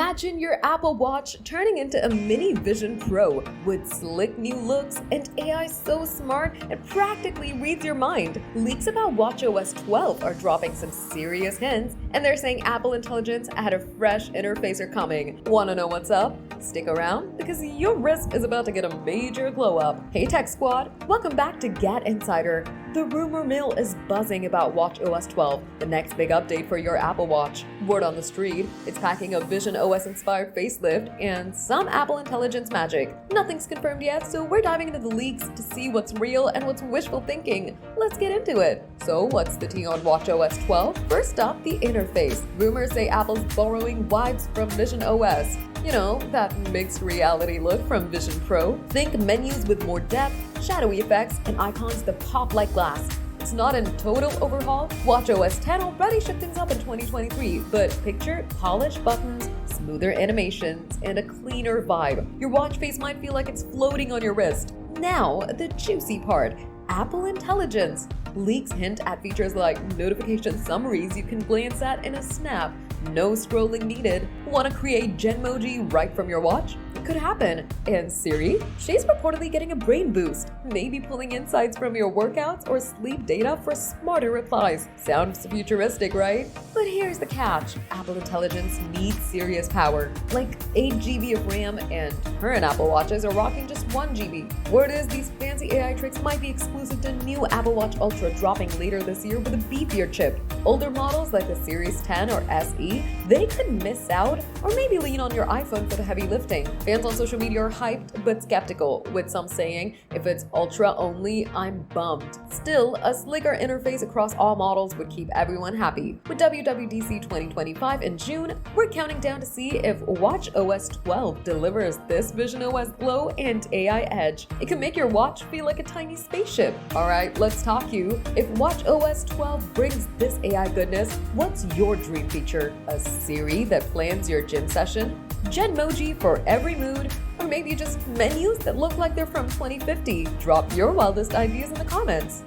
Imagine your Apple Watch turning into a mini Vision Pro with slick new looks and AI so smart it practically reads your mind. Leaks about watchOS 12 are dropping some serious hints, and they're saying Apple Intelligence had a fresh interface are coming. Wanna know what's up? Stick around because your wrist is about to get a major glow up. Hey Tech Squad, welcome back to GadInsider. The rumor mill is buzzing about watchOS 12, the next big update for your Apple Watch. Word on the street, it's packing a Vision OS inspired facelift and some Apple Intelligence magic. Nothing's confirmed yet, so we're diving into the leaks to see what's real and what's wishful thinking. Let's get into it. So what's the tea on watchOS 12? First up, the interface. Rumors say Apple's borrowing vibes from Vision OS. You know, that mixed reality look from Vision Pro. Think menus with more depth, shadowy effects, and icons that pop like glass. It's not a total overhaul. watchOS 10 already shook things up in 2023, but picture polished buttons, smoother animations, and a cleaner vibe. Your watch face might feel like it's floating on your wrist. Now, the juicy part. Apple Intelligence. Leaks hint at features like notification summaries you can glance at in a snap. No scrolling needed. Want to create Genmoji right from your watch? It could happen. And Siri? She's reportedly getting a brain boost, maybe pulling insights from your workouts or sleep data for smarter replies. Sounds futuristic, right? But here's the catch. Apple Intelligence needs serious power, like 8 GB of RAM, and current Apple Watches are rocking just 1 GB. Word is these fancy AI tricks might be exclusive to new Apple Watch Ultra dropping later this year with a beefier chip. Older models like the Series 10 or SE, they could miss out or maybe lean on your iPhone for the heavy lifting. Fans on social media are hyped but skeptical, with some saying, if it's Ultra only, I'm bummed. Still, a slicker interface across all models would keep everyone happy. With WWDC 2025 in June, we're counting down to see if watchOS 12 delivers this Vision OS glow and AI edge. It can make your watch feel like a tiny spaceship. Alright, let's talk you. If watchOS 12 brings this AI goodness, what's your dream feature? A Siri that plans your gym session? Genmoji for every mood? Or maybe just menus that look like they're from 2050? Drop your wildest ideas in the comments.